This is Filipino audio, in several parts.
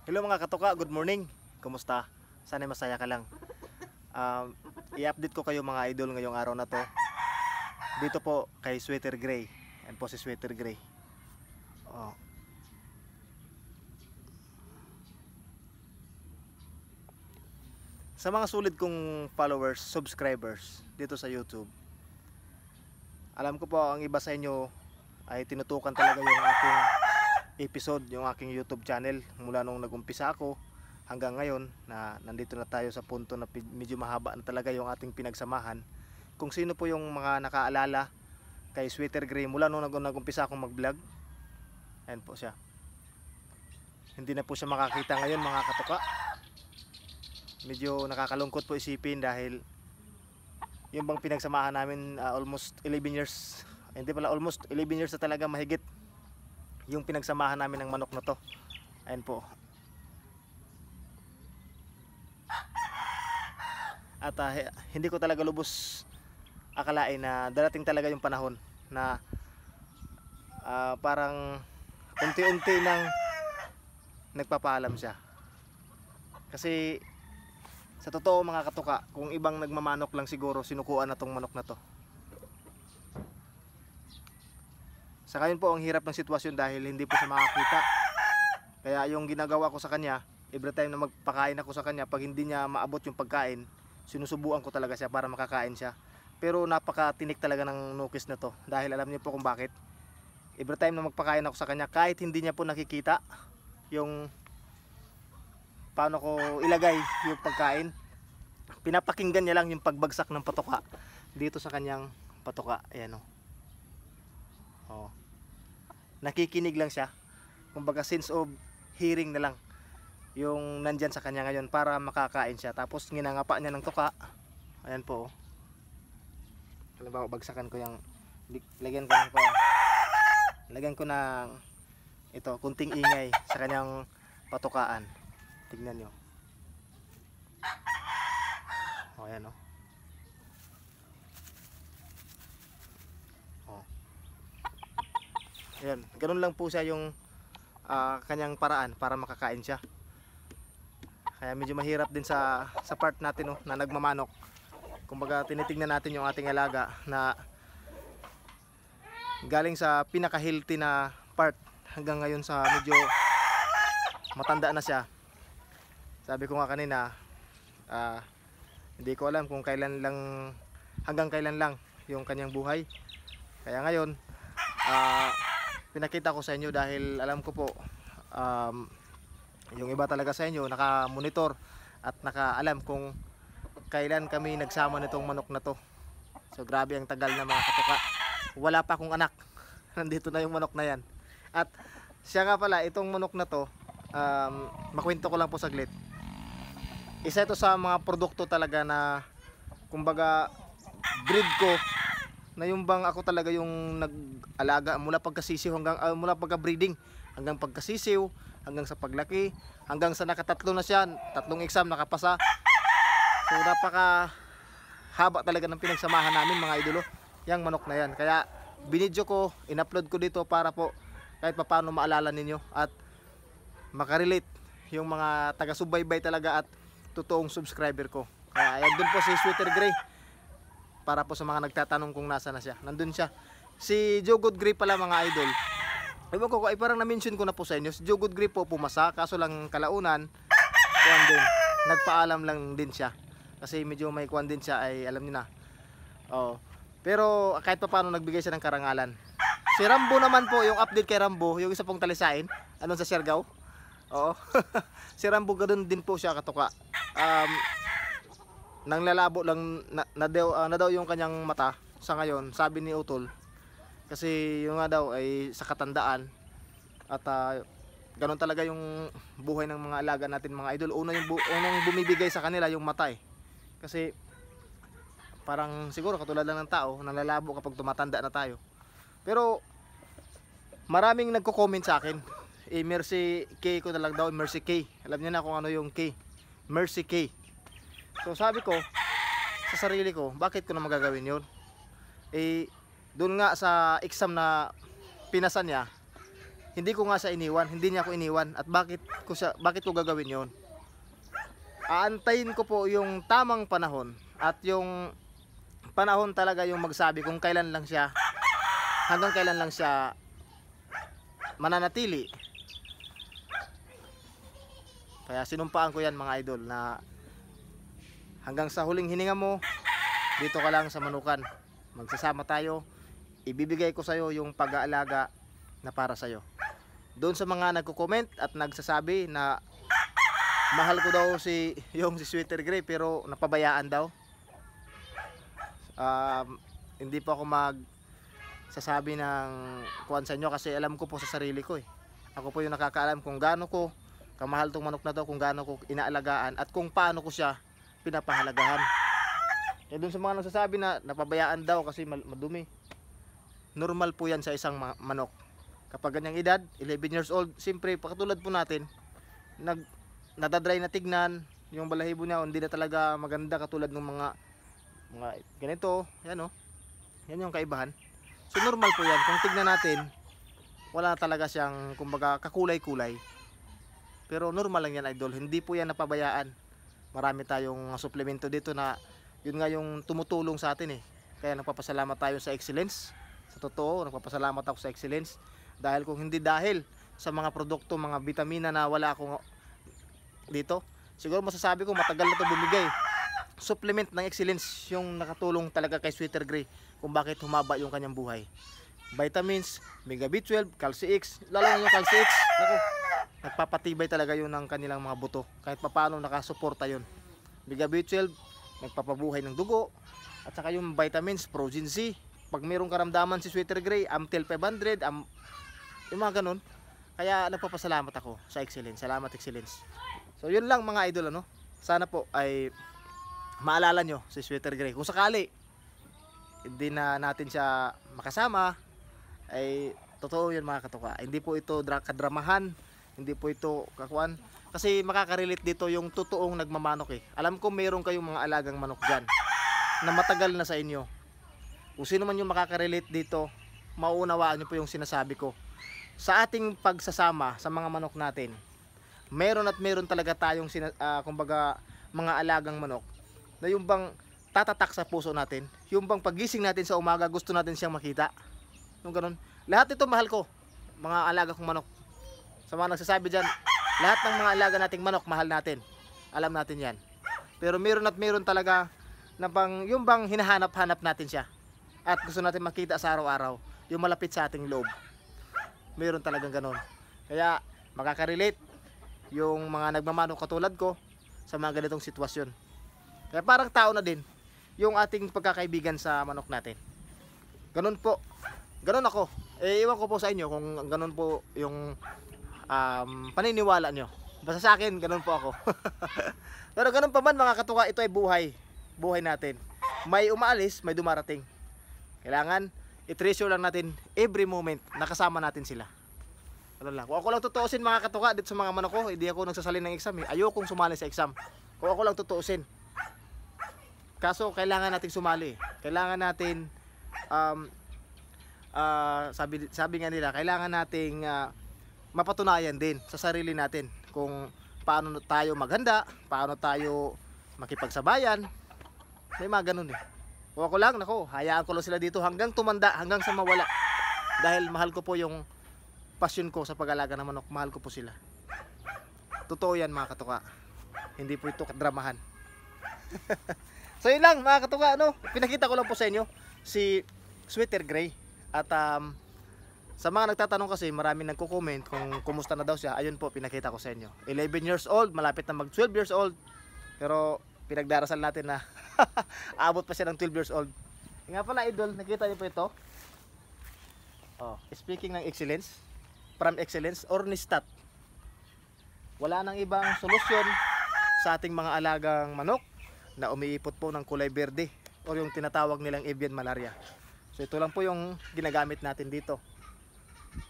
Hello mga katoka, good morning. Kumusta? Sana masaya ka lang. I-update ko kayo mga idol ngayong araw na to. Dito po kay Sweater Gray. Yan po si Sweater Gray. Oh. Sa mga sulit kong followers, subscribers dito sa YouTube. Alam ko po ang iba sa inyo ay tinutukan talaga yung aking episode, yung aking YouTube channel mula nung nag-umpisa ako hanggang ngayon na nandito na tayo sa punto na medyo mahaba na talaga yung ating pinagsamahan. Kung sino po yung mga nakaalala kay Sweater Gray mula nung nag-umpisa akong mag-vlog, ayan po siya. Hindi na po siya makakita ngayon mga katoka. Medyo nakakalungkot po isipin dahil yung bang pinagsamahan namin almost 11 years, hindi pala, almost 11 years na talaga mahigit yung pinagsamahan namin ng manok na to. Ayan po. At hindi ko talaga lubos akalain na darating talaga yung panahon na parang unti-unti nang nagpapaalam siya. Kasi sa totoo mga katuka, kung ibang nagmamanok lang siguro sinukuan na tong manok na to. Sa ngayon po ang hirap ng sitwasyon dahil hindi po siya makakita. Kaya yung ginagawa ko sa kanya, every time na magpakain ako sa kanya, pag hindi niya maabot yung pagkain, sinusubuan ko talaga siya para makakain siya. Pero napakatinik talaga ng nukis na to dahil alam niyo po kung bakit. Every time na magpakain ako sa kanya, kahit hindi niya po nakikita yung paano ko ilagay yung pagkain, pinapakinggan niya lang yung pagbagsak ng patoka dito sa kanyang patoka. Ayan o. Oh. Nakikinig lang siya. Kumbaga sense of hearing na lang yung nandyan sa kanya ngayon para makakain siya. Tapos ginangapa niya ng tuka. Ayan po. Halimbawa bagsakan ko yung lagyan ko ng ito, kunting ingay sa kanyang patukaan. Tignan nyo. O, ayan o. O. Ayan, ganun lang po siya yung kanyang paraan para makakain siya. Kaya medyo mahirap din sa part natin na nagmamanok. Kumbaga tinitingnan natin yung ating alaga na galing sa pinaka-healthy na part hanggang ngayon sa medyo matanda na siya. Sabi ko nga kanina, hindi ko alam kung kailan lang, hanggang kailan lang yung kanyang buhay. Kaya ngayon, pinakita ko sa inyo dahil alam ko po, yung iba talaga sa inyo naka-monitor at naka-alam kung kailan kami nagsama nitong manok na to. So grabe ang tagal na mga katuka. Wala pa akong anak. Nandito na yung manok na yan. At siya nga pala, itong manok na to, makwento ko lang po saglit. Isa ito sa mga produkto talaga na kumbaga breed ko na yung bang ako talaga yung nag-alaga mula pagkasisiw hanggang mula pagka-breeding hanggang pagkasisiw, hanggang sa paglaki, hanggang sa nakatatlo na siya, 3 exam nakapasa. So napaka haba talaga ng pinagsamahan namin mga idolo, yang manok na yan. Kaya binidyo ko, in-upload ko dito para po kahit paano maalala ninyo at makarelate yung mga taga-subaybay talaga at totoong subscriber ko. Kaya ayan, dun po si Sweater Gray. Para po sa mga nagtatanong kung nasa na siya, nandun siya. Si Joe Good Gray pala mga idol, ewan ko ay parang na-mention ko na po sa inyo. Si Joe Good Gray po pumasa, kaso lang kalaunan kuwan din, nagpaalam lang din siya kasi medyo may kuwan din siya, ay alam niyo na. Oh. Pero kahit pa paano nagbigay siya ng karangalan. Si Rambo naman po, yung update kay Rambo, yung isa pong talisain, anong sa Siargao. Oo. Si Rambo ganoon din po siya katuka. Nang lalabo lang na daw yung kanyang mata sa ngayon, sabi ni Utol. Kasi yung nga daw ay sa katandaan at ganoon talaga yung buhay ng mga alaga natin mga idol. Unang bumibigay sa kanila yung mata eh. Kasi parang siguro katulad lang ng tao, nalalabo kapag tumatanda na tayo. Pero maraming nagko-comment sa akin. Mercy K ko na lang daw, Mercy K. Alam niyo na kung ano yung K. Mercy K. So sabi ko sa sarili ko, bakit ko na magagawin yun? Doon nga sa exam na pinasa niya, hindi ko nga siya iniwan, hindi niya ako iniwan. At bakit ko gagawin 'yon? Aantayin ko po yung tamang panahon at yung panahon talaga yung magsabi kung kailan lang siya, hanggang kailan lang siya mananatili. Kaya sinumpaan ko yan mga idol na hanggang sa huling hininga mo, dito ka lang sa Manukan. Magsasama tayo, ibibigay ko sa'yo yung pag-aalaga na para sa'yo. Doon sa mga nagko-comment at nagsasabi na mahal ko daw si Sweeter Gray pero napabayaan daw. Hindi po ako magsasabi ng kuwan sa inyo kasi alam ko po sa sarili ko eh. Ako po yung nakakaalam kung gaano ko kamahal tong manok na to, kung gaano ko inaalagaan at kung paano ko siya pinapahalagahan. Eh dun sa mga nagsasabi na napabayaan daw kasi madumi, normal po yan sa isang manok. Kapag ganyang edad, 11 years old, siyempre katulad po natin, nadadry na tignan, yung balahibo niya hindi na talaga maganda katulad ng mga ganito, yan o, yan yung kaibahan. So normal po yan, kung tignan natin, wala na talaga siyang kumbaga kakulay-kulay. Pero normal lang yan idol, hindi po yan napabayaan. Marami tayong suplemento dito na yun nga yung tumutulong sa atin eh. Kaya nagpapasalamat tayo sa Excellence. Sa totoo, nagpapasalamat ako sa Excellence. Dahil kung hindi dahil sa mga produkto, mga vitamina na wala akong dito, siguro masasabi ko matagal na ito bumigay. Supplement ng Excellence yung nakatulong talaga kay Sweeter Gray kung bakit humaba yung kanyang buhay. Vitamins, Mega B12, Calci X, lalo na yung Calci X, naku, nagpapatibay talaga yun ng kanilang mga buto. Kahit papaano nakasuporta yun. Mega B12, nagpapabuhay ng dugo. At saka yung vitamins, Progen Z. Pag mayroong karamdaman si Sweeter Gray, Amtel 500, yung mga ganun. Kaya nagpapasalamat ako sa Excellence. Salamat Excellence. So yun lang mga idol ano. Sana po ay maalala nyo si Sweeter Gray. Kung sakali hindi na natin siya makasama, ay totoo yun mga katuka. Hindi po ito kadramahan, hindi po ito kakuan. Kasi makaka-relate dito yung totoong nagmamanok eh. Alam ko mayroon kayong mga alagang manok dyan na matagal na sa inyo. Kung sino man yung makaka-relate dito, mauunawaan nyo po yung sinasabi ko. Sa ating pagsasama sa mga manok natin, meron at meron talaga tayong kumbaga mga alagang manok na yung bang tatatak sa puso natin, yung bang pagising natin sa umaga gusto natin siyang makita. Yung ganun. Lahat ito mahal ko, mga alaga kong manok. Sa mga nagsasabi dyan, lahat ng mga alaga nating manok mahal natin. Alam natin yan. Pero meron at meron talaga na yung bang hinahanap-hanap natin siya. At gusto natin makita sa araw-araw, yung malapit sa ating loob. Meron talagang ganon. Kaya makaka-relate yung mga nagmamanok katulad ko sa mga ganitong sitwasyon. Kaya parang tao na din yung ating pagkakaibigan sa manok natin. Ganon po. Ganon ako. Iwan ko po sa inyo kung ganon po yung paniniwala nyo. Basta sa akin, ganon po ako. Pero ganon pa man mga katuka, ito ay buhay. Buhay natin. May umaalis, may dumarating. Kailangan i-treasure lang natin every moment na kasama natin sila. Ano lang. Kung ako lang tutuusin mga katuka dito sa mga manok ko, hindi ako nagsasalin ng exam eh. Ayokong sumali sa exam. Kung ako lang tutuusin. Kaso kailangan nating sumali. Kailangan natin sabi nga nila, kailangan nating mapatunayan din sa sarili natin kung paano tayo maghanda, paano tayo makipagsabayan. May mga ganun eh. Kung ako lang, nako, hayaan ko lang sila dito hanggang tumanda, hanggang sa mawala. Dahil mahal ko po yung passion ko sa pag-alaga ng manok, mahal ko po sila. Totoo yan mga katuka. Hindi po ito kadramahan. So yun lang mga katuka, ano? Pinakita ko lang po sa inyo si Sweeter Gray. At sa mga nagtatanong kasi, maraming nagko-comment kung kumusta na daw siya. Ayun po, pinakita ko sa inyo. 11 years old, malapit na mag 12 years old. Pero pinagdarasal natin na abot pa siya ng 12 years old. Nga pala idol, nakita niyo po ito. Oh, speaking ng Excellence, from Excellence, Ornistat. Wala nang ibang solusyon sa ating mga alagang manok na umiipot po ng kulay berde o yung tinatawag nilang avian malaria. So ito lang po yung ginagamit natin dito.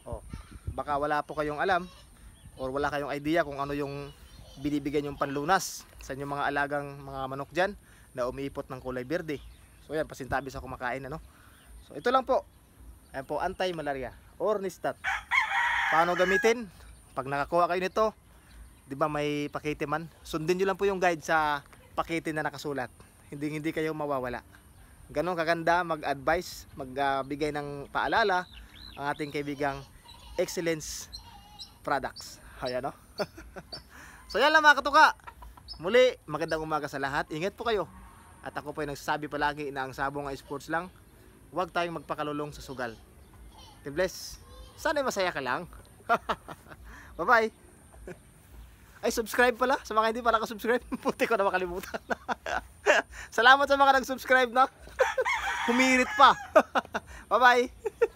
Oh, baka wala po kayong alam or wala kayong idea kung ano yung binibigyan yung panlunas sa inyong mga alagang mga manok dyan na umiipot ng kulay berde. So yan, pasintabi sa kumakain ano. So ito lang po. Ayan po, anti-malaria, Ornistat. paano gamitin. Pag nakakuha kayo nito, di ba may pakete man, sundin nyo lang po yung guide sa pakete na nakasulat. Hindi kayo mawawala. Ganon kaganda mag-advise, magbigay ng paalala ang ating kaibigang Excellence Products. Ayan, no? So yan lang mga katuka. Muli, magandang umaga sa lahat. Ingat po kayo. At ako po ay nagsasabi palagi na ang sabong ay sports lang. Huwag tayong magpakalulong sa sugal. God bless. Sana'y masaya ka lang. Bye-bye. Ay, subscribe pala. Sa mga hindi pa nakasubscribe, puti ko na makalimutan. Salamat sa mga nag-subscribe na. Humirit pa. Bye-bye.